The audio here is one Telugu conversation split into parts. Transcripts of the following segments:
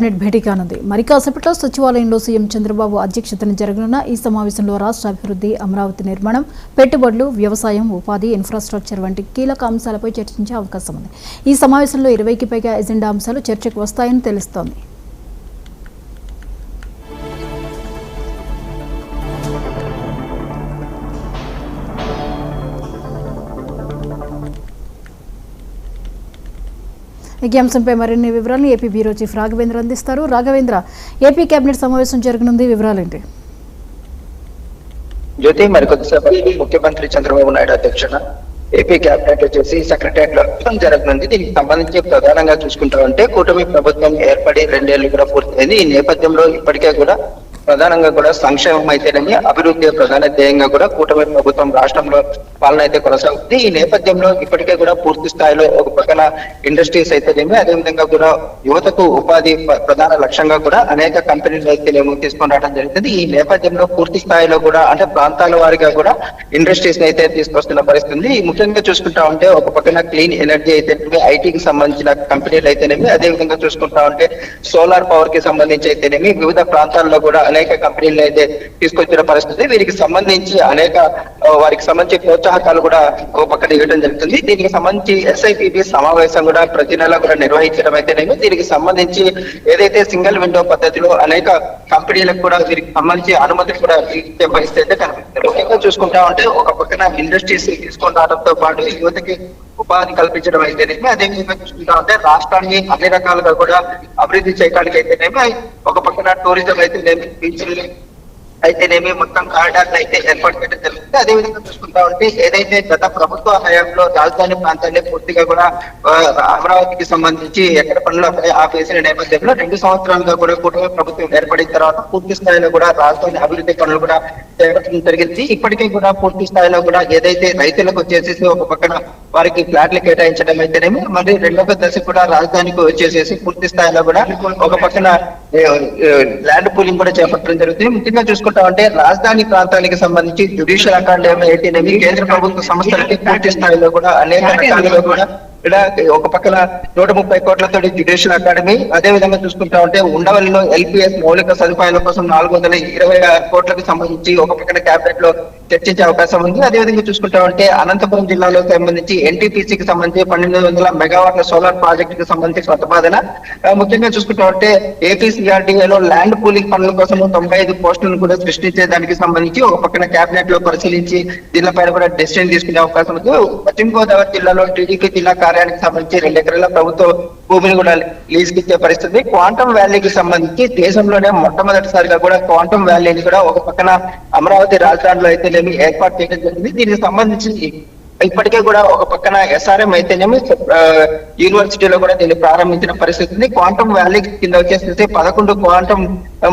భేటీ కానుంది. మరి కాసేపట్లో సచివాలయంలో సీఎం చంద్రబాబు అధ్యక్షతన జరగనున్న ఈ సమావేశంలో రాష్ట్ర అభివృద్ధి, అమరావతి నిర్మాణం, పెట్టుబడులు, వ్యవసాయం, ఉపాధి, ఇన్ఫ్రాస్ట్రక్చర్ వంటి కీలక అంశాలపై చర్చించే అవకాశం ఉంది. ఈ సమావేశంలో 20కి పైగా ఎజెండా అంశాలు చర్చకు వస్తాయని తెలుస్తోంది. ఈ అంశంపై మరిన్ని వివరాలను ఏపీ బ్యూరో చీఫ్ రాఘవేంద్ర అందిస్తారు. రాఘవేంద్ర, ఏపీ కేబినెట్ సమావేశం జరగనుంది, వివరాలేంటి? జ్యోతి, మరికొద్దిసేపటి ముఖ్యమంత్రి చంద్రబాబు నాయుడు అధ్యక్షన ఏపీ కేబినెట్ వచ్చేసి సెక్రటరియట్ లో జరగనుంది. దీనికి సంబంధించి ప్రధానంగా చూసుకుంటామంటే కూటమి ప్రభుత్వం ఏర్పడి 2 ఏళ్లు కూడా పూర్తయింది. ఈ నేపథ్యంలో ఇప్పటికే కూడా ప్రధానంగా కూడా సంక్షేమం అయితేనేమి, అభివృద్ధి ప్రధాన ధ్యేయంగా కూడా కూటమి ప్రభుత్వం రాష్ట్రంలో పాలన అయితే కొనసాగుతుంది. ఈ నేపథ్యంలో ఇప్పటికే కూడా పూర్తి స్థాయిలో ఒక పక్కన ఇండస్ట్రీస్ అయితేనేమి, అదేవిధంగా కూడా యువతకు ఉపాధి ప్రధాన లక్ష్యంగా కూడా అనేక కంపెనీలు అయితేనేమో తీసుకొని రావడం జరుగుతుంది. ఈ నేపథ్యంలో పూర్తి స్థాయిలో కూడా అంటే ప్రాంతాల వారిగా కూడా ఇండస్ట్రీస్ అయితే తీసుకొస్తున్న పరిస్థితి. ముఖ్యంగా చూసుకుంటా ఉంటే ఒక పక్కన క్లీన్ ఎనర్జీ అయితేనేమి, ఐటీకి సంబంధించిన కంపెనీలు అయితేనేమి, అదేవిధంగా చూసుకుంటా ఉంటే సోలార్ పవర్ కి సంబంధించి అయితేనేమి వివిధ ప్రాంతాల్లో కూడా అనేక కంపెనీలు అయితే తీసుకొచ్చిన పరిస్థితి. వీరికి సంబంధించి వారికి సంబంధించి ప్రోత్సాహకాలు కూడా ఒక పక్కన ఇవ్వడం జరుగుతుంది. దీనికి సంబంధించి ఎస్ఐపిబి సమావేశం కూడా ప్రతి నెల కూడా నిర్వహించడం అయితేనేమి, దీనికి సంబంధించి ఏదైతే సింగిల్ విండో పద్ధతిలో అనేక కంపెనీలకు కూడా వీరికి సంబంధించి అనుమతి కూడా ఇచ్చే పరిస్థితి అయితే కనిపిస్తుంది. ముఖ్యంగా చూసుకుంటా ఉంటే ఒక పక్కన ఇండస్ట్రీస్ తీసుకొని రావడంతో పాటు యువతకి ఉపాధి కల్పించడం అయితేనేమి, అదేవిధంగా చూసుకుంటా ఉంటే రాష్ట్రాన్ని అన్ని రకాలుగా కూడా అభివృద్ధి చేయడానికి అయితేనేమి, ఒక పక్కన టూరిజం అయితేనేమి, బీచ్లు అయితేనేమి మొత్తం కారిడార్లు అయితే ఏర్పాటు చేయడం జరుగుతుంది. అదేవిధంగా చూసుకుంటా ఉంటే ఏదైతే గత ప్రభుత్వ హయాంలో రాజధాని ప్రాంతాన్ని పూర్తిగా కూడా అమరావతికి సంబంధించి ఎక్కడ పనులు ఆపేసిన నేపథ్యంలో 2 సంవత్సరాలుగా కూడా కూటమి ప్రభుత్వం ఏర్పడిన తర్వాత పూర్తి స్థాయిలో కూడా రాజధాని అభివృద్ధి పనులు కూడా చేపట్టడం జరిగింది. ఇప్పటికీ కూడా పూర్తి స్థాయిలో కూడా ఏదైతే రైతులకు వచ్చేసేసి ఒక పక్కన వారికి ఫ్లాట్లు కేటాయించడం అయితేనేమి, మరి 2వ దశ కూడా రాజధానికి వచ్చేసేసి పూర్తి స్థాయిలో కూడా ఒక పక్కన ల్యాండ్ పూలింగ్ కూడా చేపట్టడం జరుగుతుంది. ముఖ్యంగా చూసుకుంటా అంటే రాజధాని ప్రాంతానికి సంబంధించి జ్యుడిషియల్ అకాడమీ అయితేనేమి, కేంద్ర ప్రభుత్వ సంస్థలకి పూర్తి స్థాయిలో కూడా అనేక రకాలుగా కూడా ఇక్కడ ఒక పక్కన 130 కోట్లతో జ్యుడిషియల్ అకాడమీ, అదే విధంగా చూసుకుంటా ఉంటే ఉండవల్లిలో ఎల్పిఎస్ మౌలిక సదుపాయాల కోసం 426 కోట్లకు సంబంధించి ఒక పక్కన క్యాబినెట్ లో చర్చించే అవకాశం ఉంది. అదేవిధంగా చూసుకుంటా ఉంటే అనంతపురం జిల్లాలో సంబంధించి ఎన్టీపీసీకి సంబంధించి 1200 మెగావాట్ల సోలార్ ప్రాజెక్ట్ కి సంబంధించి ప్రతిపాదన. ముఖ్యంగా చూసుకుంటా ఉంటే ఏపీసీఆర్డీఏలో ల్యాండ్ పూలింగ్ పనుల కోసం 95 పోస్టులను కూడా సృష్టించే దానికి సంబంధించి ఒక పక్కన క్యాబినెట్ లో పరిశీలించి దీనిపైన కూడా డెసిషన్ తీసుకునే అవకాశం ఉంది. పశ్చిమ గోదావరి జిల్లాలో టీడీపీ జిల్లా కార్యానికి సంబంధించి 2 ఎకరాల ప్రభుత్వ భూమిని కూడా లీజ్ ఇచ్చే పరిస్థితి. క్వాంటమ్ వ్యాలీకి సంబంధించి దేశంలోనే మొట్టమొదటిసారిగా కూడా క్వాంటమ్ వ్యాలీని కూడా ఒక పక్కన అమరావతి రాజధానిలో అయితేనేమి ఏర్పాటు చేయడం జరిగింది. దీనికి సంబంధించి ఇప్పటికే కూడా ఒక పక్కన ఎస్ఆర్ఎం అయితేనేమి యూనివర్సిటీలో కూడా దీన్ని ప్రారంభించిన పరిస్థితి ఉంది. క్వాంటమ్ వ్యాలీ కింద వచ్చేసి 11 క్వాంటమ్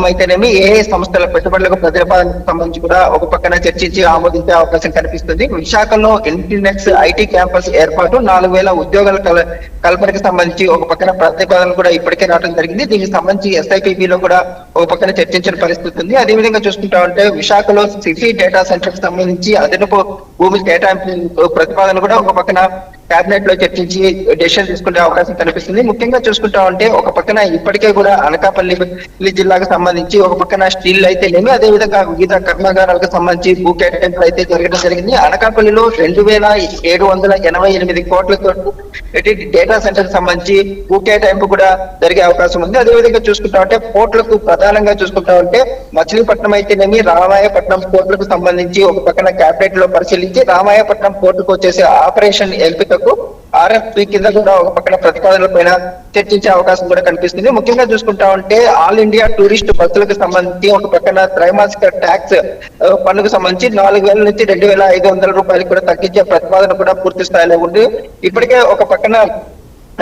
అయితేనేమి ఏ సంస్థల పెట్టుబడులకు ప్రతిపాదనకు సంబంధించి కూడా ఒక పక్కన చర్చించి ఆమోదించే అవకాశం కనిపిస్తుంది. విశాఖలో ఇంటినెక్స్ ఐటీ క్యాంపస్ ఏర్పాటు, 4000 ఉద్యోగాల కల్పనకు సంబంధించి ఒక పక్కన ప్రతిపాదన కూడా ఇప్పటికే రావడం జరిగింది. దీనికి సంబంధించి ఎస్ఐపిబిలో కూడా ఒక పక్కన చర్చించిన పరిస్థితి ఉంది. అదేవిధంగా చూసుకుంటా ఉంటే విశాఖలో సిటీ డేటా సెంటర్ కి సంబంధించి అదనపు భూమి కేటాయింపు ప్రతిపాదన కూడా ఒక పక్కన కేబినెట్ లో చర్చించి డెసిషన్ తీసుకునే అవకాశం కనిపిస్తుంది. ముఖ్యంగా చూసుకుంటా ఉంటే ఒక పక్కన ఇప్పటికే కూడా అనకాపల్లి జిల్లాకు సంబంధించి ఒక పక్కన స్టీల్ అయితేనేమి, అదే విధంగా వివిధ కర్మాగారాలకు సంబంధించి భూ కేటాయింపులు అయితే జరగడం జరిగింది. అనకాపల్లిలో 2788 కోట్లతో డేటా సెంటర్ సంబంధించి భూ కేటాయింపు కూడా జరిగే అవకాశం ఉంది. అదేవిధంగా చూసుకుంటా ఉంటే పోర్టులకు ప్రధానంగా చూసుకుంటా ఉంటే మచిలీపట్నం అయితేనేమి, రామాయపట్నం పోర్టులకు సంబంధించి ఒక పక్కన కేబినెట్ లో పరిశీలించి రామాయపట్నం పోర్టుకు వచ్చేసి ఆపరేషన్ ఎంపికకు ఆర్ఎఫ్పి కింద కూడా ఒక పక్కన ప్రతిపాదనల పైన చర్చించే అవకాశం కూడా కనిపిస్తుంది. ముఖ్యంగా చూసుకుంటా ఉంటే ఆల్ ఇండియా టూరిస్ట్ బస్సులకు సంబంధించి ఒక పక్కన త్రైమాసిక ట్యాక్స్ పన్నుకు సంబంధించి 4000 నుంచి 2500 రూపాయలు కూడా తగ్గించే ప్రతిపాదన కూడా పూర్తి స్థాయిలో ఉంది. ఇప్పటికే ఒక పక్కన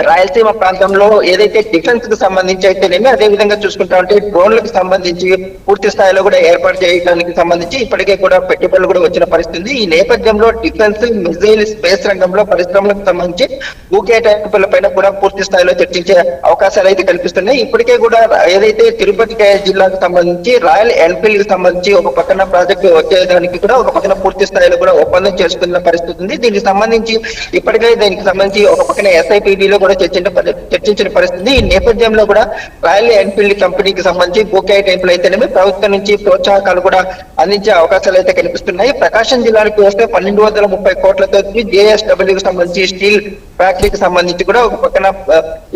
రాయలసీమ ప్రాంతంలో ఏదైతే డిఫెన్స్ కు సంబంధించి అయితేనేమి, అదే విధంగా చూసుకుంటా ఉంటే డ్రోన్లకు సంబంధించి పూర్తి స్థాయిలో కూడా ఏర్పాటు చేయడానికి సంబంధించి ఇప్పటికే కూడా పెట్టుబడులు కూడా వచ్చిన పరిస్థితి. ఈ నేపథ్యంలో డిఫెన్స్, మిజైల్, స్పేస్ రంగంలో పరిశ్రమలకు సంబంధించి భూ కేటాయింపులపైన కూడా పూర్తి స్థాయిలో చర్చించే అవకాశాలు అయితే కనిపిస్తున్నాయి. ఇప్పటికే కూడా ఏదైతే తిరుపతి జిల్లాకు సంబంధించి రాయల్ ఎన్ఫీల్డ్ కి సంబంధించి ఒక పక్కన ప్రాజెక్టు వచ్చేదానికి కూడా ఒక పక్కన పూర్తి స్థాయిలో కూడా ఒప్పందం చేసుకున్న పరిస్థితి ఉంది. దీనికి సంబంధించి ఇప్పటికే దీనికి సంబంధించి ఒక పక్కన ఎస్ఐపిబిలో కూడా చర్చించిన పరిస్థితి. ఈ నేపథ్యంలో కూడా రాయల్ ఎన్ఫీల్డ్ కంపెనీకి సంబంధించి బొకే టైంలో అయితేనేమి ప్రభుత్వం నుంచి ప్రోత్సాహకాలు కూడా అందించే అవకాశాలు అయితే కనిపిస్తున్నాయి. ప్రకాశం జిల్లానికి వస్తే 1230 కోట్లతో జేఎస్డబ్ల్యూకి సంబంధించి స్టీల్ ఫ్యాక్టరీకి సంబంధించి కూడా ఒక పక్కన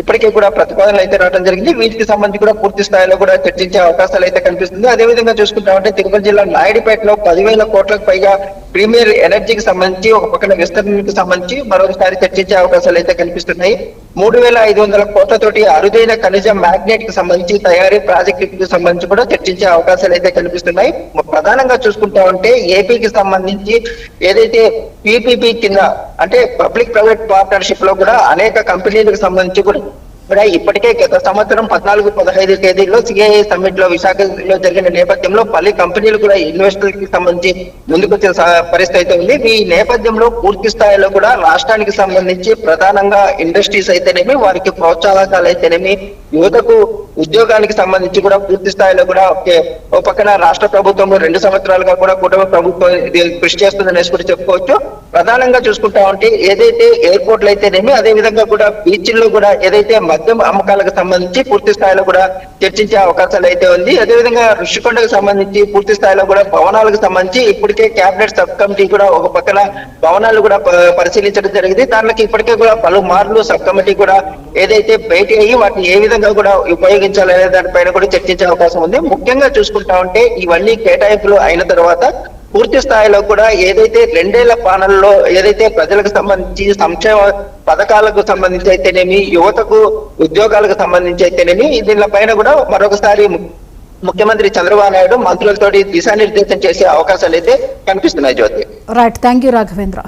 ఇప్పటికే కూడా ప్రతిపాదనలు అయితే రావడం జరిగింది. వీటికి సంబంధించి కూడా పూర్తి స్థాయిలో కూడా చర్చించే అవకాశాలు అయితే కనిపిస్తుంది. అదేవిధంగా చూసుకుంటామంటే తిరుపతి జిల్లా నాయుడుపేటలో 10,000 కోట్లకు పైగా ప్రీమియర్ ఎనర్జీకి సంబంధించి ఒక పక్కన విస్తరణకు సంబంధించి మరొకసారి చర్చించే అవకాశాలు అయితే కనిపిస్తున్నాయి. 3,500 కోట్లతోటి అరుదైన ఖనిజ మ్యాగ్నెట్ కి సంబంధించి తయారీ ప్రాజెక్టుకి సంబంధించి కూడా చర్చించే అవకాశాలు అయితే కనిపిస్తున్నాయి. ప్రధానంగా చూసుకుంటా ఉంటే ఏపీకి సంబంధించి ఏదైతే పీపీపీ కింద అంటే పబ్లిక్ ప్రైవేట్ పార్ట్నర్షిప్ లో కూడా అనేక కంపెనీలకు సంబంధించి కూడా ఇప్పటికే గత సంవత్సరం 14-15 తేదీల్లో సిఐఏ సమ్మిట్ లో విశాఖలో జరిగిన నేపథ్యంలో పలు కంపెనీలు కూడా ఇన్వెస్టర్ కి సంబంధించి ముందుకొచ్చిన పరిస్థితి అయితే ఉంది. ఈ నేపథ్యంలో పూర్తి స్థాయిలో కూడా రాష్ట్రానికి సంబంధించి ప్రధానంగా ఇండస్ట్రీస్ అయితేనేమి వారికి ప్రోత్సాహకాలు అయితేనేమి యువతకు ఉద్యోగానికి సంబంధించి కూడా పూర్తి స్థాయిలో కూడా ఒక పక్కన రాష్ట్ర ప్రభుత్వం 2 సంవత్సరాలుగా కూడా కుటుంబ ప్రభుత్వం కృషి చేస్తుందనేసి కూడా చెప్పుకోవచ్చు. ప్రధానంగా చూసుకుంటా ఉంటే ఏదైతే ఎయిర్పోర్ట్లు అయితేనేమి అదే విధంగా కూడా బీచ్ల్లో కూడా ఏదైతే మద్యం అమ్మకాలకు సంబంధించి పూర్తి స్థాయిలో కూడా చర్చించే అవకాశాలు అయితే ఉంది. అదేవిధంగా ఋషికొండకు సంబంధించి పూర్తి స్థాయిలో కూడా భవనాలకు సంబంధించి ఇప్పటికే కేబినెట్ సబ్ కమిటీ కూడా ఒక పక్కన భవనాలు కూడా పరిశీలించడం జరిగింది. దానికి ఇప్పటికే కూడా పలుమార్లు సబ్ కమిటీ కూడా ఏదైతే భేటీ అయ్యి వాటిని ఏ విధంగా కూడా ఉపయోగించాలనే దానిపైన కూడా చర్చించే అవకాశం ఉంది. ముఖ్యంగా చూసుకుంటా ఉంటే ఇవన్నీ కేటాయింపులు అయిన తర్వాత పూర్తి స్థాయిలో కూడా ఏదైతే 2 ఏళ్ల పాలనలో ఏదైతే ప్రజలకు సంబంధించి సంక్షేమ పథకాలకు సంబంధించి అయితేనేమి యువతకు ఉద్యోగాలకు సంబంధించి అయితేనేమి దీనిపైన కూడా మరొకసారి ముఖ్యమంత్రి చంద్రబాబు నాయుడు మంత్రులతోటి దిశానిర్దేశం చేసే అవకాశాలు అయితే కనిపిస్తున్నాయి. Jyothi. Right, thank you Raghavendra.